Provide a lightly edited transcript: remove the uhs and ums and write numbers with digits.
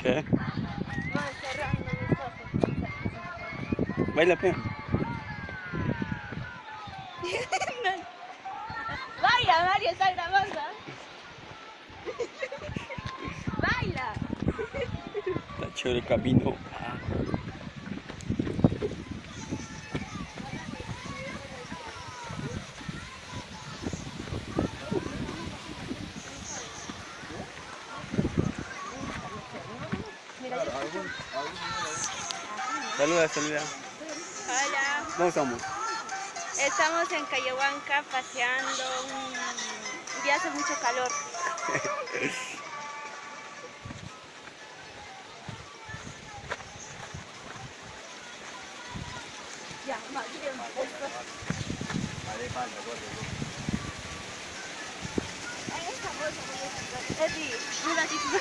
¿Qué? No, cerrando mis ojos. Baila, pe. Baila, Mario, está grabando. Baila. Está chévere el camino. Saluda, saluda. Hola. ¿Dónde estamos? Estamos en Cayahuanca paseando. Ya hace mucho calor. Ya, Mario. Eddie, un ratito.